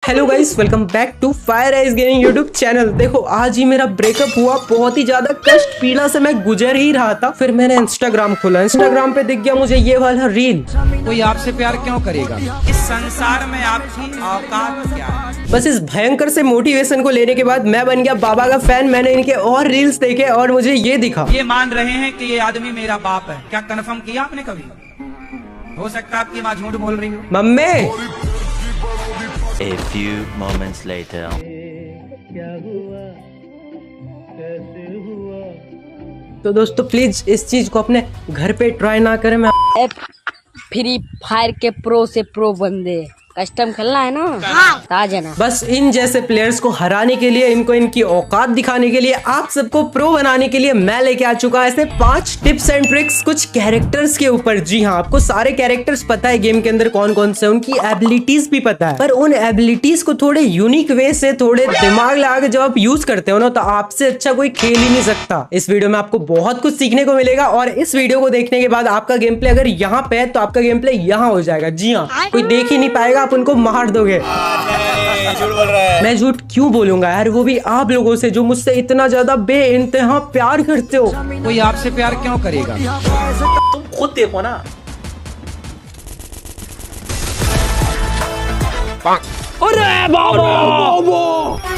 Hello guys, welcome back to fire eyes gaming YouTube channel. देखो आज ही मेरा breakup हुआ, बहुत ही ज्यादा कष्ट पीड़ा से मैं गुजर ही रहा था। फिर मैंने इंस्टाग्राम खोला, इंस्टाग्राम पे दिख गया मुझे ये वाला रील। कोई आपसे प्यार क्यों करेगा? इस संसार में आपकी औकात क्या है? बस इस भयंकर से मोटिवेशन को लेने के बाद मैं बन गया बाबा का फैन। मैंने इनके और रील्स देखे और मुझे ये दिखा। ये मान रहे हैं कि ये आदमी मेरा बाप है। क्या कंफर्म किया आपने कभी? हो सकता है आपकी माँ झूठ बोल रही हो। Mummy A few moments later. तो दोस्तों प्लीज इस चीज को अपने घर पे ट्राई ना करें। मैं फ्री फायर के प्रो से प्रो बंदे कस्टम खेलना है ना, हाँ। आ जाना। बस इन जैसे प्लेयर्स को हराने के लिए, इनको इनकी औकात दिखाने के लिए, आप सबको प्रो बनाने के लिए मैं लेके आ चुका ऐसे 5 टिप्स एंड ट्रिक्स कुछ कैरेक्टर्स के ऊपर। जी हाँ, आपको सारे कैरेक्टर्स पता है गेम के अंदर कौन कौन से, उनकी एबिलिटीज भी पता है, पर उन एबिलिटीज को थोड़े यूनिक वे से, थोड़े दिमाग लगा के जब आप यूज करते हो ना, तो आपसे अच्छा कोई खेल ही नहीं सकता। इस वीडियो में आपको बहुत कुछ सीखने को मिलेगा और इस वीडियो को देखने के बाद आपका गेम प्ले अगर यहाँ पे है तो आपका गेम प्ले यहाँ हो जाएगा। जी हाँ, कोई देख ही नहीं पाएगा, आप उनको मार दोगे। झूठ बोल रहा है। मैं झूठ क्यों बोलूंगा यार, वो भी आप लोगों से जो मुझसे इतना ज्यादा बेइंतहा प्यार करते हो। कोई आपसे प्यार क्यों करेगा? तुम खुद देखो ना। अरे बाबा!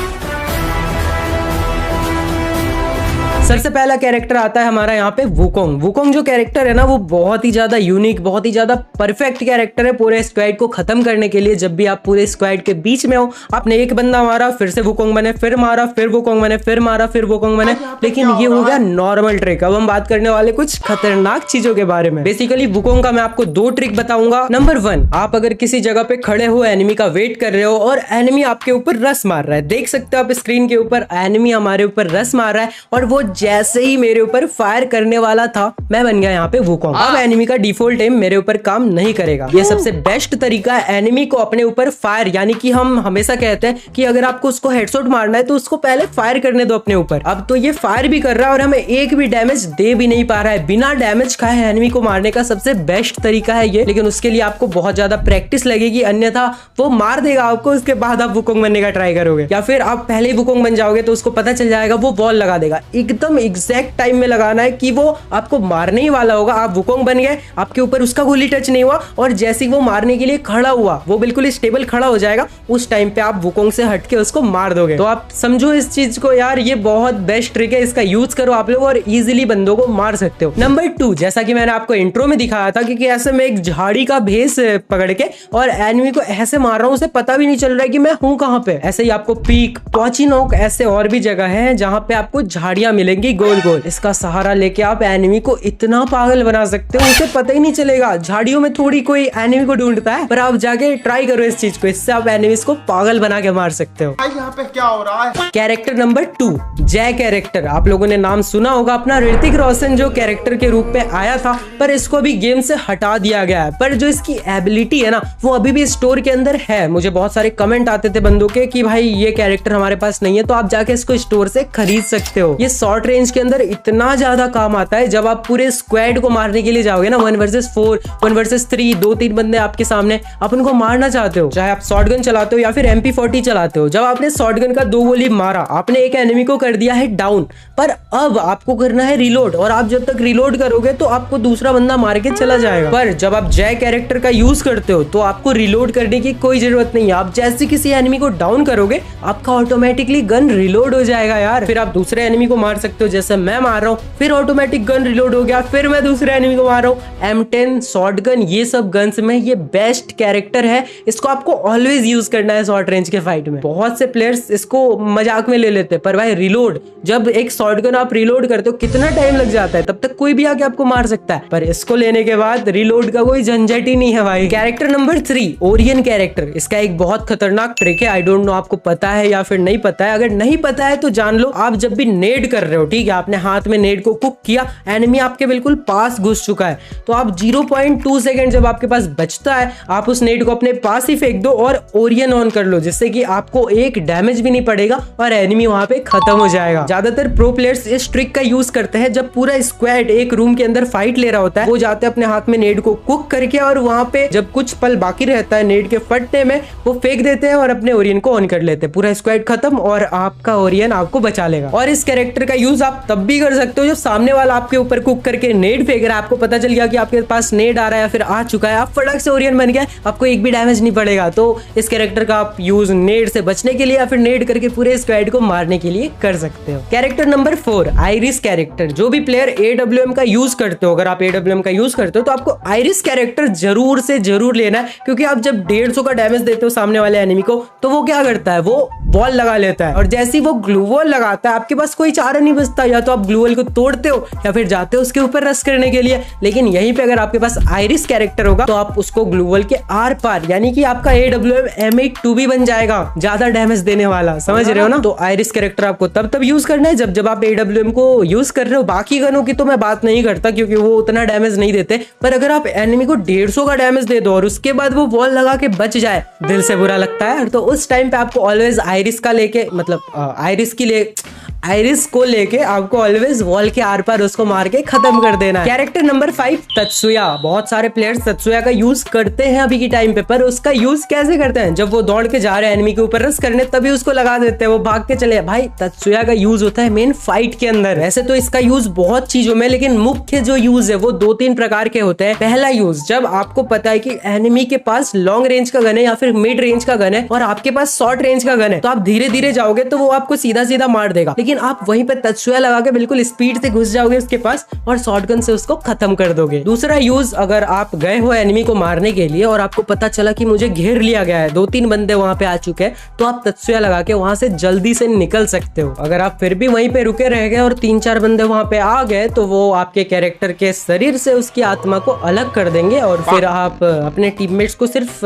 सबसे पहला कैरेक्टर आता है हमारा यहाँ पे वुकोंग। वुकोंग जो कैरेक्टर है ना, वो बहुत ही ज्यादा यूनिक, बहुत ही ज्यादा परफेक्ट कैरेक्टर है पूरे स्क्वाड को खत्म करने के लिए। जब भी आप पूरे स्क्वाड के बीच में हो, आपने एक बंदा मारा, फिर से वुकोंग बने, फिर मारा, फिर वुकोंग बने, फिर मारा, फिर वुकोंग बने। लेकिन ये हो गया नॉर्मल ट्रिक। अब हम बात करने वाले कुछ खतरनाक चीजों के बारे में। बेसिकली वुकोंग का मैं आपको 2 ट्रिक बताऊंगा। नंबर 1, आप अगर किसी जगह पे खड़े हो, एनिमी का वेट कर रहे हो और एनिमी आपके ऊपर रस मार रहा है, देख सकते हो आप स्क्रीन के ऊपर, एनिमी हमारे ऊपर रस मार रहा है और वो जैसे ही मेरे ऊपर फायर करने वाला था, मैं बन गया यहाँ पे वुकोंग। अब एनिमी का डिफॉल्ट एम मेरे ऊपर काम नहीं करेगा। ये सबसे बेस्ट तरीका है एनिमी को अपने ऊपर फायर, यानी कि हम हमेशा कहते हैं कि अगर आपको उसको हेडशॉट मारना है तो उसको पहले फायर करने दो अपने ऊपर। अब तो ये फायर भी कर रहा है और हमें एक भी डैमेज दे भी नहीं पा रहा है। बिना डैमेज खाए एनिमी को मारने का सबसे बेस्ट तरीका है ये। लेकिन उसके लिए आपको बहुत ज्यादा प्रैक्टिस लगेगी, अन्यथा वो मार देगा आपको। उसके बाद आप वुकोंग बनने का ट्राई करोगे, या फिर आप पहले ही वुकोंग बन जाओगे तो उसको पता चल जाएगा, वो वॉल लगा देगा। एकदम एग्जैक्ट टाइम में लगाना है कि वो आपको मारने ही वाला होगा। आप वुकोंग बन गए, आपके ऊपर उसका गोली टच नहीं हुआ और जैसे ही वो मारने के लिए खड़ा हुआ, वो बिल्कुल स्टेबल खड़ा हो जाएगा, उस टाइम पे आप वुकोंग से हटके उसको मार दोगे। तो आप समझो इस चीज को यार, ये बहुत बेस्ट ट्रिक है, इसका यूज करो आप लोग और इजीली बंदों को मार सकते हो। नंबर 2, जैसा कि मैंने आपको इंट्रो में दिखाया था कि ऐसे मैं एक झाड़ी का भेस पकड़ के और एनिमी को ऐसे मार रहा हूँ, उसे पता भी नहीं चल रहा है कि मैं हूँ कहाँ पे। ऐसे ही आपको पीक, पोचिनोक, ऐसे और भी जगह है जहाँ पे आपको झाड़ियां मिलेंगी गोल गोल। इसका सहारा लेके आप एनिमी को इतना पागल बना सकते हो, उसे पता ही नहीं चलेगा। झाड़ियों में थोड़ी कोई एनिमी को ढूंढता है, पर आप जाके ट्राई करो इस चीज को, इससे आप एनिमीज को पागल बना के मार सकते हो। यहाँ पे क्या हो रहा है? कैरेक्टर नंबर 2, जय कैरेक्टर। आप लोगों ने नाम सुना होगा, अपना ऋतिक रोशन जो कैरेक्टर के रूप में आया था, पर इसको भी गेम से हटा दिया गया है। पर जो इसकी एबिलिटी है ना, वो अभी भी स्टोर के अंदर है। मुझे बहुत सारे कमेंट आते थे बंदों के कि भाई ये कैरेक्टर हमारे पास नहीं है, तो आप जाके इसको स्टोर से खरीद सकते हो। ये शॉर्ट रेंज के अंदर इतना ज्यादा काम आता है, जब आप पूरे स्क्वाड को मारने के लिए जाओगे ना, 1 वर्सेस 4, 1 वर्सेस 3, 2-3 बंदे आपके सामने, आप उनको मारना चाहते हो, चाहे आप शॉटगन चलाते हो या फिर MP40 चलाते हो। जब आपने शॉटगन का 2 गोली मारा, आपने एक एनिमी को कर दिया है डाउन, पर अब आपको करना है रिलोड, और आप जब तक रिलोड करोगे तो आपको दूसरा बंदा मार के चला जाएगा। पर जब आप जय कैरेक्टर का यूज करते हो तो आपको रिलोड करने की कोई जरूरत नहीं है। आप जैसे किसी एनिमी को डाउन करोगे, आपका ऑटोमेटिकली गन रिलोड हो जाएगा यार। फिर आप दूसरे एनिमी को मार सकते हो, जैसे मैं मार रहा हूँ, फिर ऑटोमेटिक गन रिलोड हो गया, फिर मैं दूसरे एनिमी को मार रहा हूँ। M10 शॉटगन, ये सब गन्स में ये बेस्ट कैरेक्टर है। इसको आपको ऑलवेज यूज करना है शॉर्ट रेंज के फाइट में। बहुत से प्लेयर्स इसको मजाक में ले लेते हैं, पर भाई रिलोड, जब एक शॉटगन आप रिलोड करते हो कितना टाइम लग जाता है, तब तक कोई भी आके आपको मार सकता है। पर इसको लेने के बाद रिलोड का कोई झंझट ही नहीं है भाई। Character number 3, Orion character. इसका एक बहुत खतरनाक ट्रिक है, आई डोंट नो आपको पता है या फिर नहीं पता है। अगर नहीं पता है तो जान लो, आप जब भी नेड कर रहे हो, ठीक है, आपने हाथ में नेड को कुक किया, एनिमी आपके बिल्कुल पास घुस चुका है, तो आप 0.2 सेकंड जब आपके पास बचता है, आप उस नेड को अपने पास ही फेंक दो और ओरियन ऑन कर लो, जिससे कि आपको एक डैमेज भी नहीं पड़ेगा और एनिमी वहां पे खत्म हो जाएगा। ज्यादातर प्रो प्लेयर्स इस ट्रिक का यूज करते हैं जब पूरा स्क्वाड एक रूम के अंदर फाइट ले रहा होता है, वो जाते हैं अपने हाथ में नेड को कुक करके और वहां पे जब कुछ पल बाकी रहता है नेड के फटने में, वो फेंक देते हैं और अपने ओरियन को ऑन कर लेते हैं, पूरा स्क्वाड खत्म और आपका ओरियन आपको बचा लेगा। और इस कैरेक्टर का यूज आप तब भी कर सकते हो जब सामने वाला आपके ऊपर कुक करके नेड फेंक रहा है, आपको पता चल गया कि आपके पास नेड आ रहा है या फिर आ चुका है, आप फटक से ओरियन बन गया, आपको एक भी डैमेज नहीं पड़ेगा। तो इस कैरेक्टर का आप यूज नेड से बचने के लिए या फिर नेड करके पूरे स्क्वाड को मारने के लिए कर सकते हो। Character number 4, iris character. जो भी प्लेयर AWM का यूज करते हो, अगर आप AWM का यूज करते हो तो आपको आइरिस कैरेक्टर जरूर से जरूर लेना है, क्योंकि आप जब 150 का डैमेज देते हो सामने वाले एनिमी को, तो वो क्या करता है, वो वॉल लगा लेता है, और जैसे ही वो ग्लू वॉल लगाता है आपके पास कोई चारा नहीं बचता, या तो आप ग्लू वॉल को तोड़ते हो या फिर जाते हो उसके ऊपर रश करने के लिए। लेकिन यहीं पे अगर आपके पास आइरिस कैरेक्टर होगा तो आप उसको ग्लू वॉल के आर पार, यानी कि आपका AWM M82 भी बन जाएगा, ज्यादा डैमेज देने वाला, समझ रहे हो ना। तो आइरिस कैरेक्टर आपको तब यूज करना है जब आप AWM को यूज कर रहे हो। बाकी गनों की तो मैं बात नहीं करता क्योंकि वो उतना डैमेज नहीं देते, पर अगर आप एनिमी को 150 का डैमेज दे दो और उसके बाद वो वॉल लगा के बच जाए, दिल से बुरा लगता है। तो उस टाइम पे आपको ऑलवेज आइरिस का लेके, मतलब आइरिस को लेके आपको ऑलवेज वॉल के आर पार उसको मार के खत्म कर देना है। Character number 5, तत्सुया। बहुत सारे प्लेयर्स तत्सुया का यूज करते हैं अभी की टाइम पे, पर उसका यूज कैसे करते हैं, जब वो दौड़ के जा रहे हैं एनिमी के ऊपर रश करने तभी उसको लगा देते हैं, वो भाग के चले। भाई तत्सुया का यूज होता है मेन फाइट के अंदर। वैसे तो इसका यूज बहुत चीजों में, लेकिन मुख्य जो यूज है वो 2-3 प्रकार के होते हैं। पहला यूज, जब आपको पता है कि एनिमी के पास लॉन्ग रेंज का गन है या फिर मिड रेंज का गन है और आपके पास शॉर्ट रेंज का गन है, तो आप धीरे धीरे जाओगे तो वो आपको सीधा सीधा मार देगा, लेकिन आप वहीं पे तत्सुया लगा के बिल्कुल स्पीड से घुस जाओगे उसके पास और शॉटगन से उसको खत्म कर दोगे। दूसरा यूज, अगर आप गए हो एनिमी को मारने के लिए और आपको पता चला कि मुझे घेर लिया गया है, 2-3 बंदे वहां पे आ चुके हैं, तो आप तत्सुया लगा के वहां से जल्दी से निकल सकते हो। अगर आप फिर भी वहीं पे रुके रह गए और 3-4 बंदे वहां पे आ गए, तो वो आपके कैरेक्टर के शरीर से उसकी आत्मा को अलग कर देंगे और फिर आप अपने टीममेट्स को सिर्फ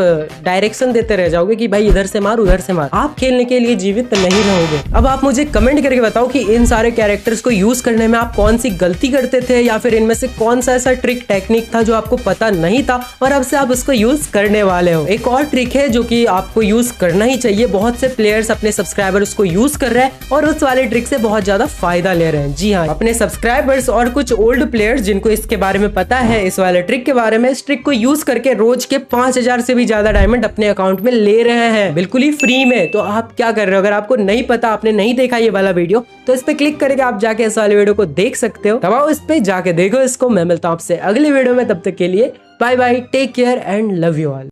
डायरेक्शन देते रह जाओगे कि भाई इधर से मार उधर से मार, आप खेलने के लिए जीवित नहीं रहोगे। अब आप मुझे कमेंट करके बताओ कि इन सारे कैरेक्टर्स को यूज करने में आप कौन सी गलती करते थे, या फिर इनमें से कौन सा ऐसा ट्रिक टेक्निक था जो आपको पता नहीं था और अब से आप उसको यूज करने वाले हो। एक और ट्रिक है जो कि आपको यूज करना ही चाहिए, बहुत से प्लेयर्स अपने सब्सक्राइबर्स को यूज कर रहे हैं और उस वाले ट्रिक से बहुत ज्यादा फायदा ले रहे हैं। जी हाँ, अपने सब्सक्राइबर्स और कुछ ओल्ड प्लेयर्स जिनको इसके बारे में पता है, इस वाले ट्रिक के बारे में, इस ट्रिक को यूज करके रोज के 5000 से भी ज्यादा डायमंड अपने अकाउंट में ले रहे हैं, बिल्कुल ही फ्री में। तो आप क्या कर रहे हो, अगर आपको नहीं पता, आपने नहीं देखा ये वाला वीडियो, तो इस पे क्लिक करके आप जाके इस वाले वीडियो को देख सकते हो। दबाओ इस पे, जाके देखो इसको। मैं मिलता हूँ आपसे अगली वीडियो में, तब तक के लिए bye bye, take care and love you all.